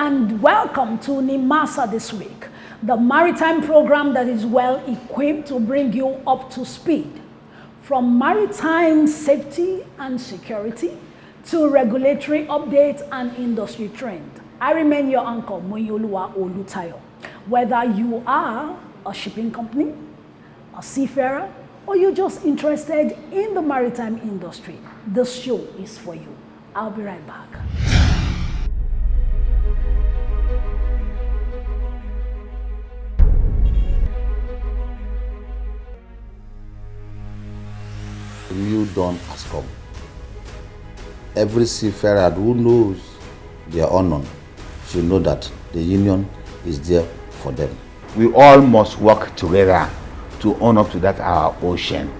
and welcome to Nimasa this week, the maritime program that is well equipped to bring you up to speed. From maritime safety and security to regulatory updates and industry trend. I remain your uncle, Moyoluwa Olutayo. Whether you are a shipping company, a seafarer, or you're just interested in the maritime industry, this show is for you. I'll be right back. The new dawn has come. Every seafarer who knows their honor should know that the union is there for them. We all must work together to own up to that our ocean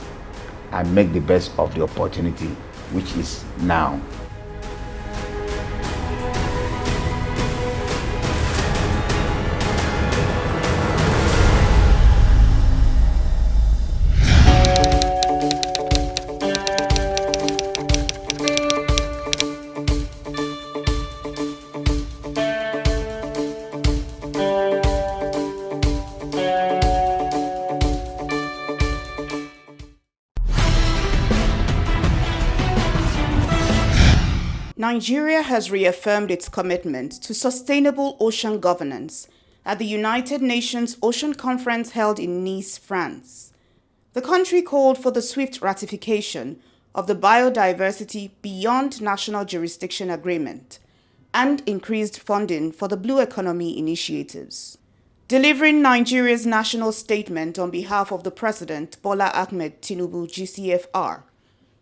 and make the best of the opportunity which is now. Nigeria has reaffirmed its commitment to sustainable ocean governance at the United Nations Ocean Conference held in Nice, France. The country called for the swift ratification of the Biodiversity Beyond National Jurisdiction Agreement and increased funding for the Blue Economy initiatives. Delivering Nigeria's national statement on behalf of the President, Bola Ahmed Tinubu, GCFR,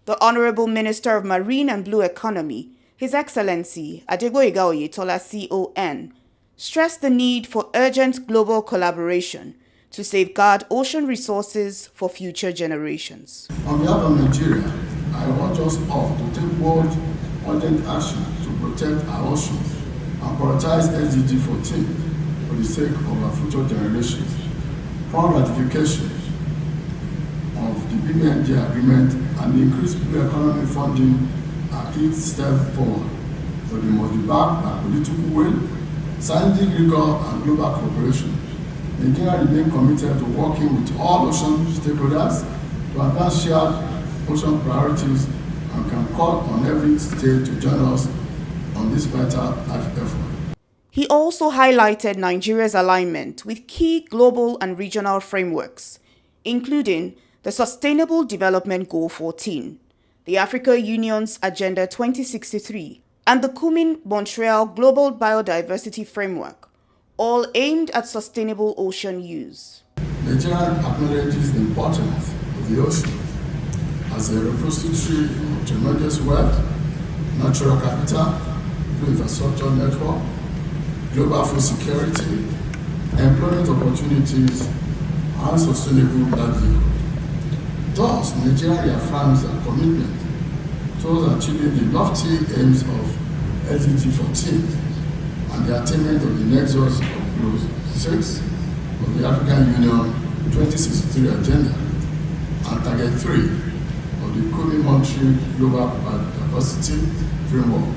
the Honorable Minister of Marine and Blue Economy, His Excellency Adegboyega Oyetola CON, stressed the need for urgent global collaboration to safeguard ocean resources for future generations. On behalf of Nigeria, I urge us all to take bold, urgent action to protect our oceans and prioritize SDG 14 for the sake of our future generations. Prompt ratification of the BBNJ agreement and the increased blue economy funding are key steps forward, but they must be backed by political will, scientific rigor, and global cooperation. Nigeria remains committed to working with all ocean stakeholders to advance shared ocean priorities and can call on every state to join us on this vital effort. He also highlighted Nigeria's alignment with key global and regional frameworks, including the Sustainable Development Goal 14, the Africa Union's Agenda 2063, and the Kumuyi-Montreal Global Biodiversity Framework, all aimed at sustainable ocean use. Nigeria acknowledges the importance of the ocean as a repository of tremendous wealth, natural capital, infrastructure network, global food security, employment opportunities, and sustainable livelihood. Thus, Nigeria reaffirms our commitment towards achieving the lofty aims of SDG 14 and the attainment of the nexus of Clause 6 of the African Union 2063 Agenda and Target 3 of the Kumuyi-Montreal Global Biodiversity Framework.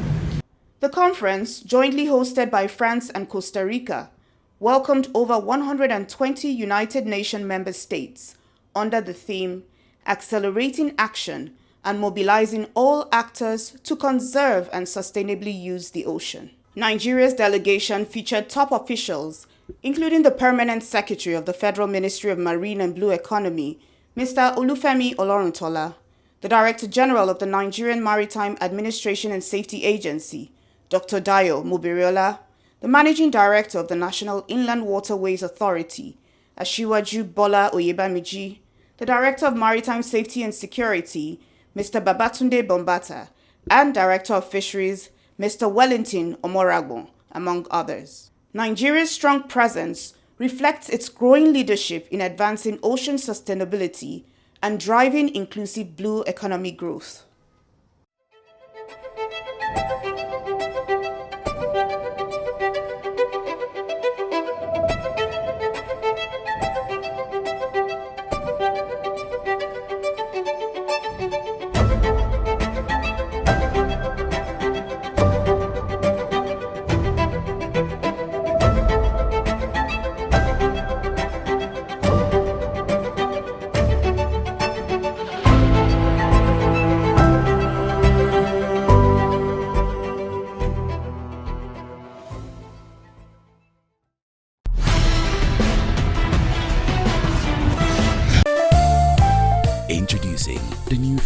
The conference, jointly hosted by France and Costa Rica, welcomed over 120 United Nations member states under the theme Accelerating Action and Mobilizing All Actors to Conserve and Sustainably Use the Ocean. Nigeria's delegation featured top officials, including the Permanent Secretary of the Federal Ministry of Marine and Blue Economy, Mr. Olufemi Oloruntola, the Director General of the Nigerian Maritime Administration and Safety Agency, Dr. Dayo Mubiriola, the Managing Director of the National Inland Waterways Authority, Asiwaju Bola Oyebamiji, the Director of Maritime Safety and Security, Mr. Babatunde Bombata, and Director of Fisheries, Mr. Wellington Omoragbon, among others. Nigeria's strong presence reflects its growing leadership in advancing ocean sustainability and driving inclusive blue economy growth.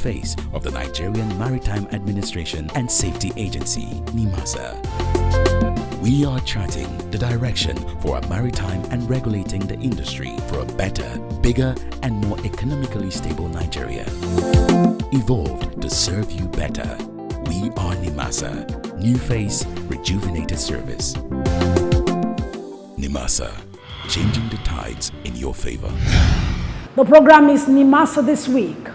face of the Nigerian Maritime Administration and Safety Agency, Nimasa. We are charting the direction for a maritime and regulating the industry for a better, bigger, and more economically stable Nigeria. Evolved to serve you better. We are Nimasa. New face, rejuvenated service. Nimasa, changing the tides in your favor. The program is Nimasa this week.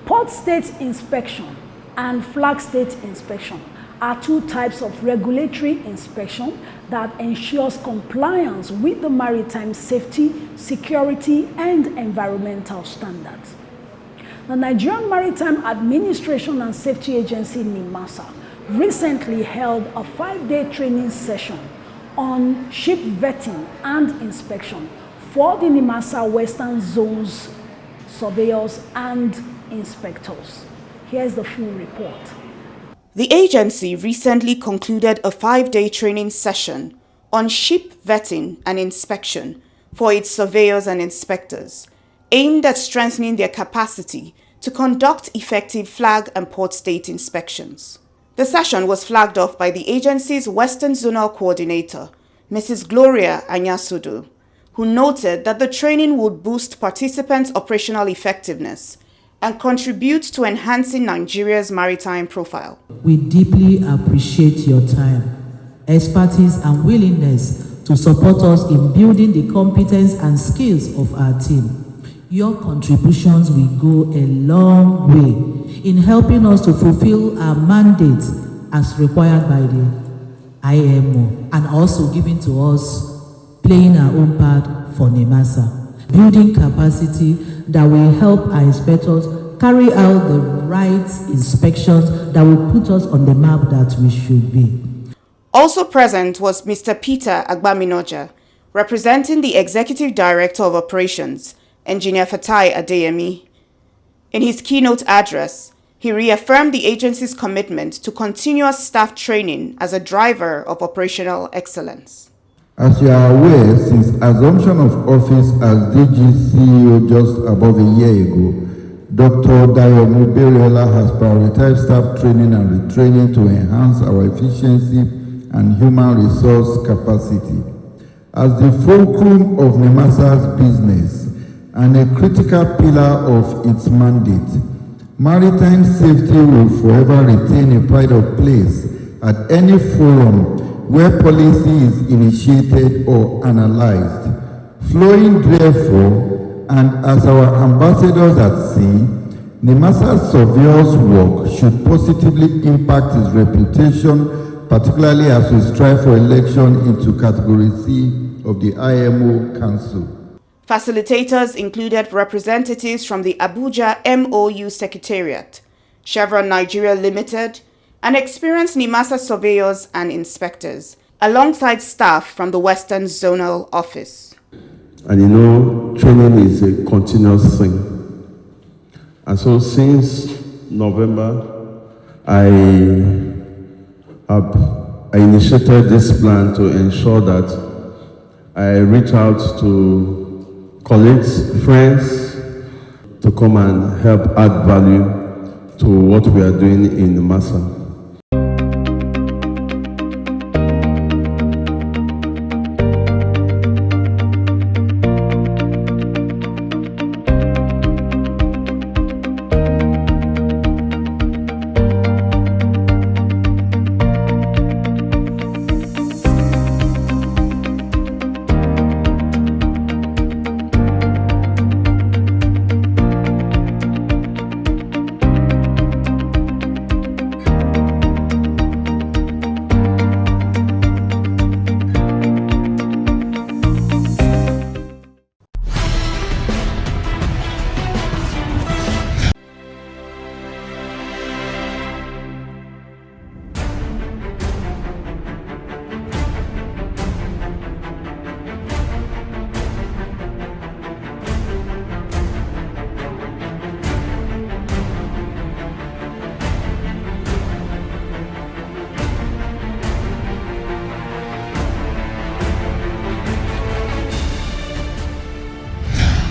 Port State Inspection and Flag State Inspection are two types of regulatory inspection that ensures compliance with the maritime safety, security, and environmental standards. The Nigerian Maritime Administration and Safety Agency, Nimasa, recently held a 5-day training session on ship vetting and inspection for the Nimasa Western Zone's surveyors and inspectors. Here's the full report. The agency recently concluded a 5-day training session on ship vetting and inspection for its surveyors and inspectors, aimed at strengthening their capacity to conduct effective flag and port state inspections. The session was flagged off by the agency's Western Zonal Coordinator, Mrs. Gloria Anyasudu, who noted that the training would boost participants' operational effectiveness and contribute to enhancing Nigeria's maritime profile. We deeply appreciate your time, expertise, and willingness to support us in building the competence and skills of our team. Your contributions will go a long way in helping us to fulfill our mandate as required by the IMO, and also giving to us playing our own part for Nimasa, building capacity that will help our inspectors carry out the right inspections that will put us on the map that we should be. Also present was Mr. Peter Agbaminoja, representing the Executive Director of Operations, Engineer Fatai Adeyemi. In his keynote address, he reaffirmed the agency's commitment to continuous staff training as a driver of operational excellence. As you are aware, since assumption of office as DG CEO just above a year ago, Dr. Dayo Muberiola has prioritized staff training and retraining to enhance our efficiency and human resource capacity. As the fulcrum of Nimasa's business and a critical pillar of its mandate, maritime safety will forever retain a pride of place at any forum where policy is initiated or analyzed. Flowing therefore, and as our ambassadors at sea, Nimasa's surveillance work should positively impact its reputation, particularly as we strive for election into Category C of the IMO Council. Facilitators included representatives from the Abuja MOU Secretariat, Chevron Nigeria Limited, and experienced Nimasa surveyors and inspectors, alongside staff from the Western Zonal Office. And you know, training is a continuous thing. And so since November, I initiated this plan to ensure that I reach out to colleagues, friends, to come and help add value to what we are doing in Nimasa.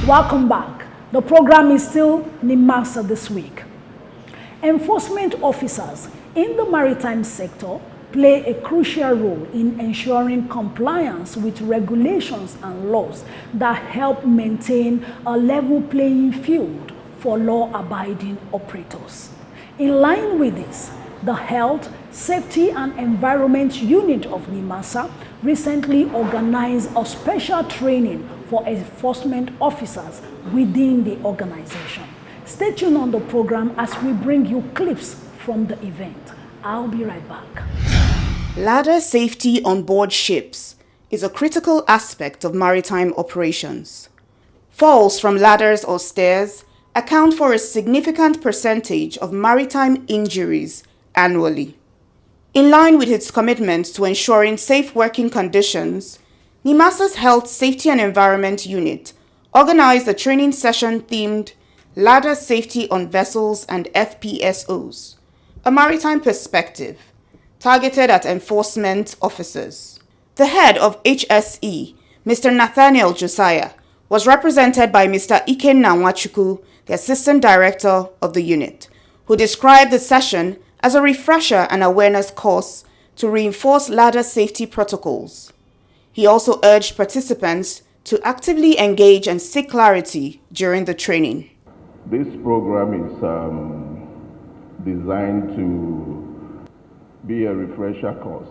Welcome back. The program is still Nimasa this week. Enforcement officers in the maritime sector play a crucial role in ensuring compliance with regulations and laws that help maintain a level playing field for law-abiding operators. In line with this, the Health, Safety and Environment Unit of Nimasa recently organized a special training for enforcement officers within the organization. Stay tuned on the program as we bring you clips from the event. I'll be right back. Ladder safety on board ships is a critical aspect of maritime operations. Falls from ladders or stairs account for a significant percentage of maritime injuries annually. In line with its commitment to ensuring safe working conditions, Nimasa's Health, Safety and Environment Unit organized a training session themed Ladder Safety on Vessels and FPSOs, a maritime perspective targeted at enforcement officers. The head of HSE, Mr. Nathaniel Josiah, was represented by Mr. Ikenna Nwachukwu, the Assistant Director of the unit, who described the session as a refresher and awareness course to reinforce ladder safety protocols. He also urged participants to actively engage and seek clarity during the training. This program is designed to be a refresher course,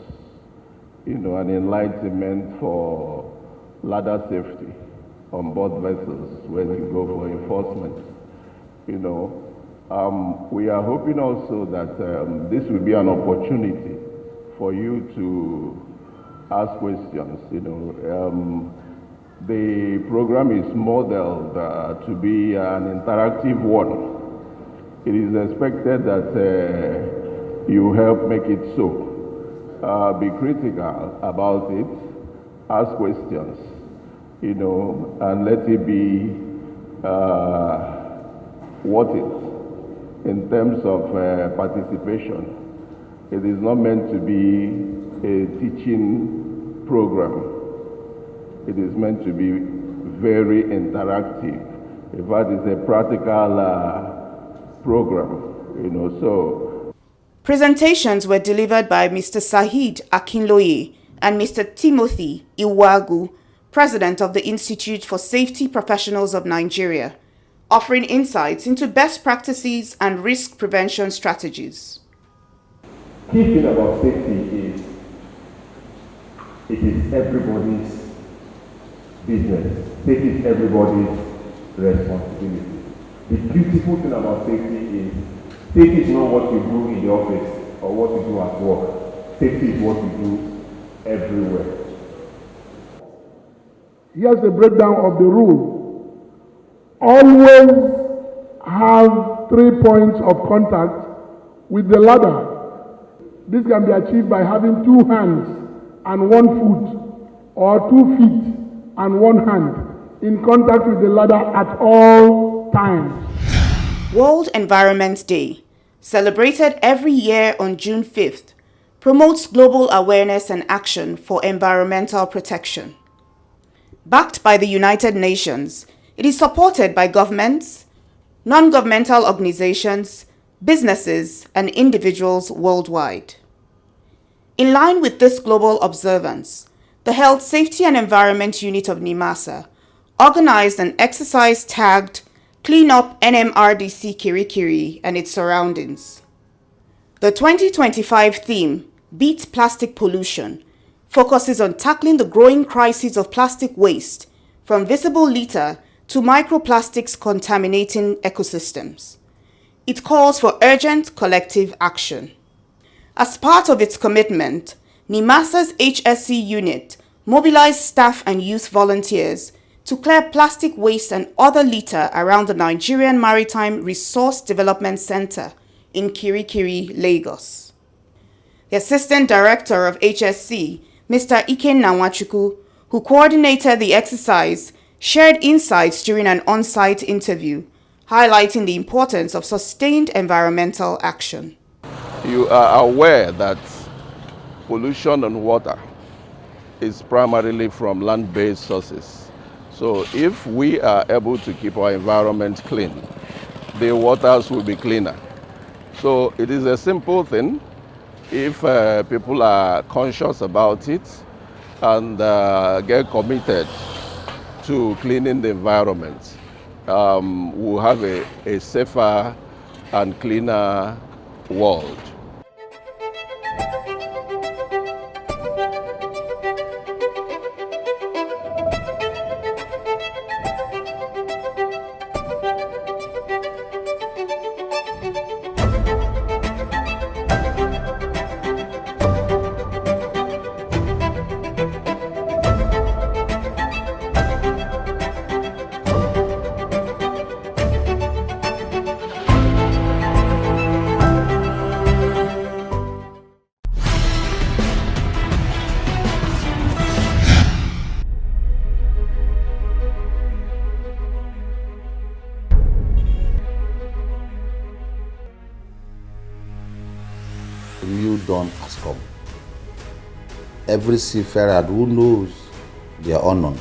an enlightenment for ladder safety on board vessels when you go for enforcement. We are hoping also that this will be an opportunity for you to ask questions. The program is modeled to be an interactive one. It is expected that you help make it so. Be critical about it, ask questions, and let it be worth it in terms of participation. It is not meant to be a teaching program. It is meant to be very interactive. In fact, it's a practical program, so. Presentations were delivered by Mr. Sahid Akinloye and Mr. Timothy Iwagu, President of the Institute for Safety Professionals of Nigeria, offering insights into best practices and risk prevention strategies. Key thing about safety is it is everybody's business. Safety is everybody's responsibility. The beautiful thing about safety is not what you do in the office or what you do at work. Safety is what you do everywhere. Here's the breakdown of the rule. Always have 3 points of contact with the ladder. This can be achieved by having 2 hands and 1 foot, or 2 feet and 1 hand in contact with the ladder at all times. World Environment Day, celebrated every year on June 5th, promotes global awareness and action for environmental protection. Backed by the United Nations, it is supported by governments, non-governmental organizations, businesses, and individuals worldwide. In line with this global observance, the Health, Safety and Environment Unit of Nimasa organized an exercise tagged Clean Up NMRDC Kirikiri and its surroundings. The 2025 theme, Beat Plastic Pollution, focuses on tackling the growing crisis of plastic waste, from visible litter to microplastics contaminating ecosystems. It calls for urgent collective action. As part of its commitment, Nimasa's HSC unit mobilized staff and youth volunteers to clear plastic waste and other litter around the Nigerian Maritime Resource Development Center in Kirikiri, Lagos. The Assistant Director of HSC, Mr. Ikenna Nwachukwu, who coordinated the exercise, shared insights during an on-site interview, highlighting the importance of sustained environmental action. You are aware that pollution on water is primarily from land-based sources. So if we are able to keep our environment clean, the waters will be cleaner. So it is a simple thing if people are conscious about it and get committed to cleaning the environment. We'll have a safer and cleaner world. MWUN has come. Every seafarer who knows their honor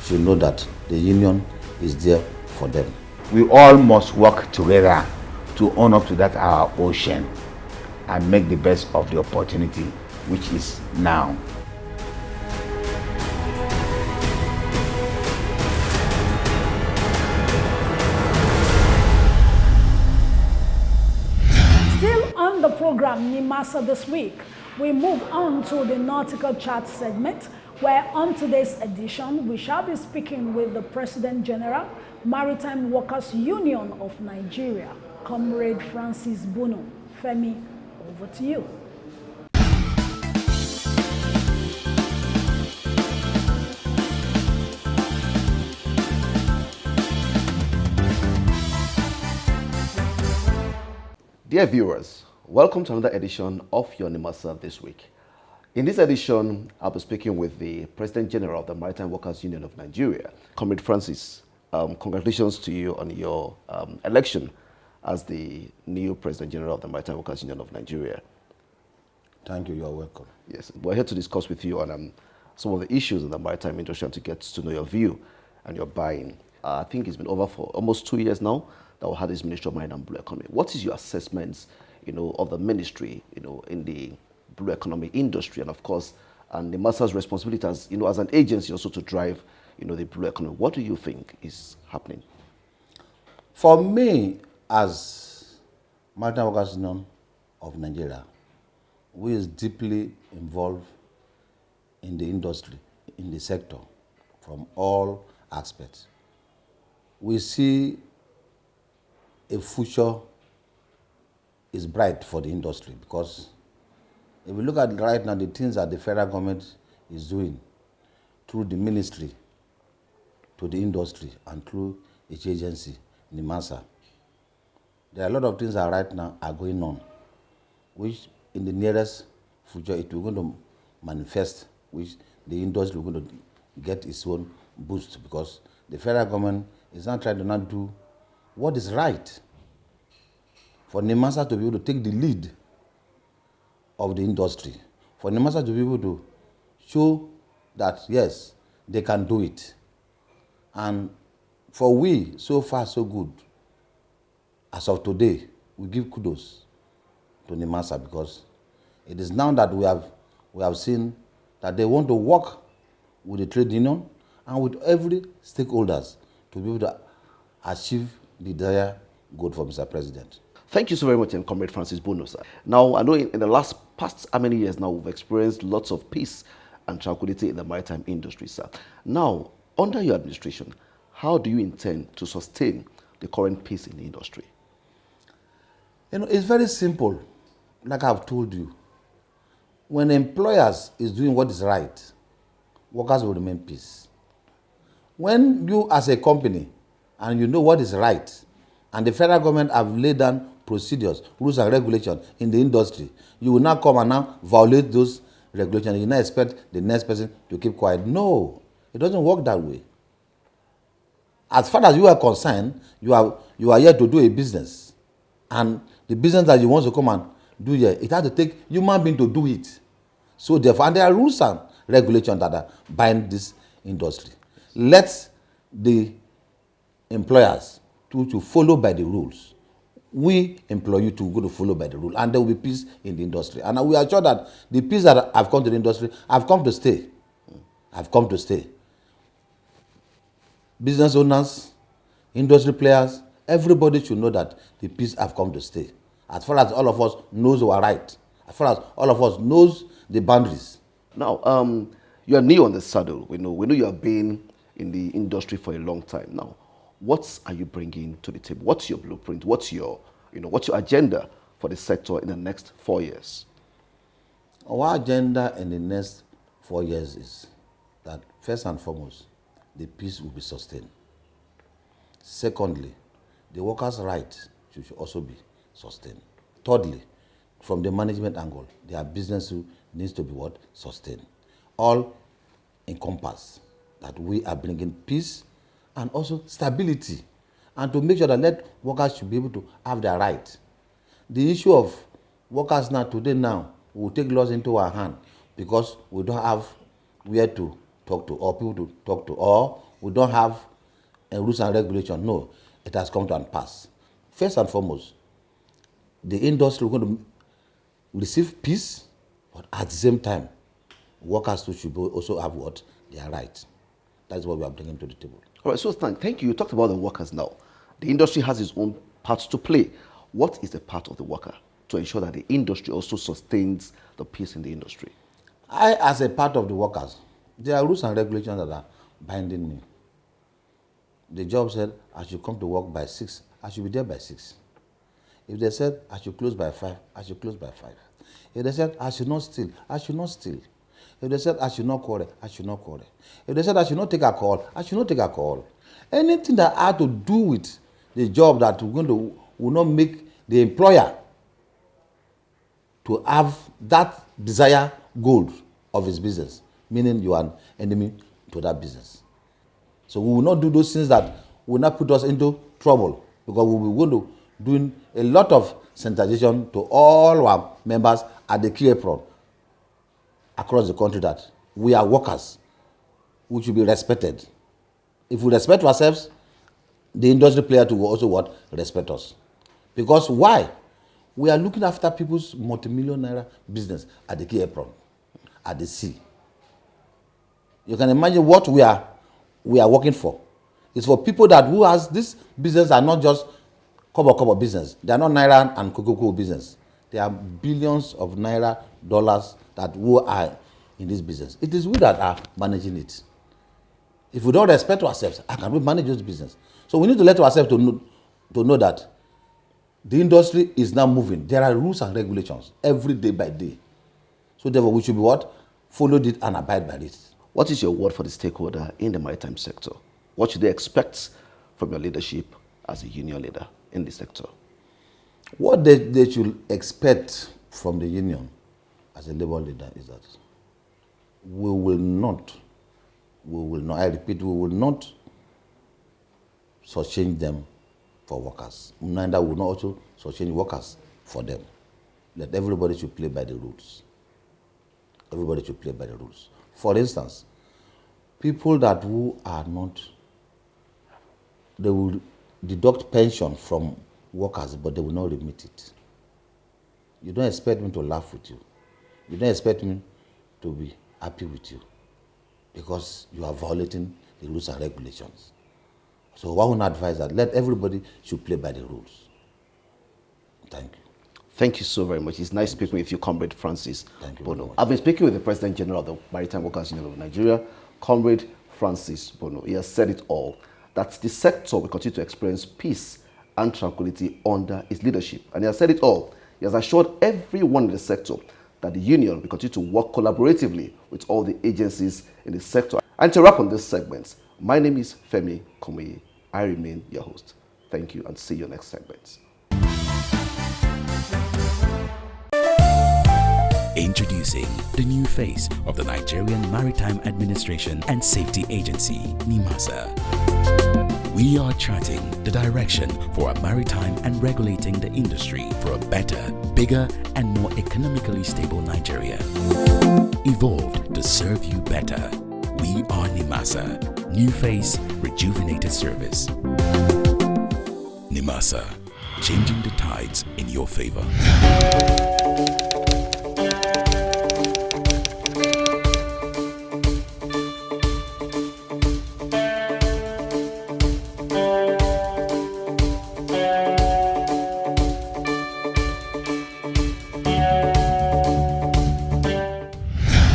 should know that the union is there for them. We all must work together to own up to that our ocean and make the best of the opportunity which is now. Still on the program Nimasa this week, we move on to the Nautical Chat segment, where on today's edition, we shall be speaking with the President General, Maritime Workers Union of Nigeria, Comrade Francis Bunu. Femi, over to you. Dear viewers, welcome to another edition of your Nimasa this week. In this edition, I'll be speaking with the President General of the Maritime Workers Union of Nigeria, Comrade Francis. Congratulations to you on your election as the new President General of the Maritime Workers Union of Nigeria. Thank you, you are welcome. Yes, we're here to discuss with you on some of the issues in the maritime industry and to get to know your view and your buy-in. I think it's been over for almost 2 years now that we had this Ministry of Marine and Blue Economy. What is your assessment, of the ministry, in the blue economy industry, and of course, and Nimasa's responsibility as, as an agency also to drive, the blue economy? What do you think is happening? For me, as Maritime Workers Union of Nigeria, we is deeply involved in the industry, in the sector, from all aspects. We see a future is bright for the industry, because if we look at right now the things that the federal government is doing through the ministry to the industry and through its agency, Nimasa, there are a lot of things that right now are going on, which in the nearest future it will going to manifest, which the industry will going to get its own boost, because the federal government is not trying to not do what is right for Nimasa to be able to take the lead of the industry, for Nimasa to be able to show that, yes, they can do it. And for we, so far so good, as of today, we give kudos to Nimasa, because it is now that we have seen that they want to work with the trade union and with every stakeholders to be able to achieve the desired goal for Mr. President. Thank you so very much, and Comrade Francis Bunu, sir. Now, I know in the past how many years now, we've experienced lots of peace and tranquility in the maritime industry, sir. Now, under your administration, how do you intend to sustain the current peace in the industry? It's very simple, like I've told you. When employers is doing what is right, workers will remain peace. When you as a company, and you know what is right, and the federal government have laid down procedures, rules and regulations in the industry, you will not come and now violate those regulations. You not expect the next person to keep quiet. No, it doesn't work that way. As far as you are concerned, you are here to do a business, and the business that you want to come and do here, it has to take human being to do it. So therefore, and there are rules and regulations that are bind this industry. Let the employers to follow by the rules. we employ you to go to follow by the rule, and there will be peace in the industry. And we are sure that the peace that have come to the industry have come to stay. Have come to stay. Business owners, industry players, everybody should know that the peace have come to stay. As far as all of us knows our right, as far as all of us knows the boundaries. Now, you are new on the saddle. We know you have been in the industry for a long time now. What are you bringing to the table? What's your blueprint? What's your agenda for the sector in the next 4 years? Our agenda in the next 4 years is that, first and foremost, the peace will be sustained. Secondly, the workers' rights should also be sustained. Thirdly, from the management angle, their business needs to be what? Sustained. All encompass that we are bringing peace and also stability, and to make sure that let workers should be able to have their right. The issue of workers today will take laws into our hand because we don't have where to talk to or people to talk to, or we don't have rules and regulations. No, it has come to an pass. First and foremost, the industry is going to receive peace, but at the same time, workers too should also have what? Their rights. That's what we are bringing to the table. All right, so thank you. You talked about the workers now. The industry has its own part to play. What is the part of the worker to ensure that the industry also sustains the peace in the industry? I, as a part of the workers, there are rules and regulations that are binding me. The job said I should come to work by 6, I should be there by 6. If they said I should close by 5, I should close by 5. If they said I should not steal, I should not steal. If they said I should not quarrel, I should not quarrel. If they said I should not take a call, I should not take a call. Anything that had to do with the job that will not make the employer to have that desired goal of his business, meaning you are an enemy to that business. So we will not do those things that will not put us into trouble, because we will go to doing a lot of sensitization to all our members at the key apron across the country that we are workers, we should be respected. If we respect ourselves, the industry player will also what? Respect us. Because why? We are looking after people's multi-million naira business at the key apron, at the sea. You can imagine what we are working for. It's for people who has this business are not just kobo business. They are not naira and cocoa business. There are billions of naira dollars who are in this business. It is we that are managing it. If we don't respect ourselves, how can we manage this business? So we need to let ourselves to know that the industry is now moving. There are rules and regulations every day by day. So therefore, we should be what? Follow it and abide by it. What is your word for the stakeholder in the maritime sector? What should they expect from your leadership as a union leader in the sector? What they should expect from the union as a labor leader is that we will not, I repeat, we will not shortchange them for workers. Neither will not also shortchange workers for them. That everybody should play by the rules. Everybody should play by the rules. For instance, people who are not, they will deduct pension from workers, but they will not remit it. You don't expect me to laugh with you. You don't expect me to be happy with you, because you are violating the rules and regulations. So I would advise that let everybody should play by the rules. Thank you. Thank you so very much. It's nice speaking with you, Comrade Francis Bunu. You. I've been speaking with the President General of the Maritime Workers Union of Nigeria, Comrade Francis Bunu. He has said it all, that the sector will continue to experience peace and tranquility under his leadership. And he has said it all. He has assured everyone in the sector that the union will continue to work collaboratively with all the agencies in the sector. And to wrap on this segment, my name is Femi Kumuyi. I remain your host. Thank you, and see you next segment. Introducing the new face of the Nigerian Maritime Administration and Safety Agency, Nimasa. We are charting the direction for a maritime and regulating the industry for a better, bigger, and more economically stable Nigeria. Evolved to serve you better. We are Nimasa. New face, rejuvenated service. Nimasa. changing the tides in your favor.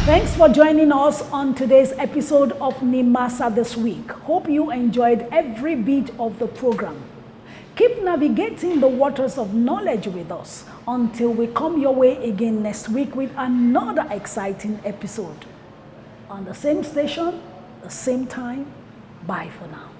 Thanks for joining us on today's episode of Nimasa This Week. Hope you enjoyed every bit of the program. Keep navigating the waters of knowledge with us until we come your way again next week with another exciting episode. On the same station, the same time. Bye for now.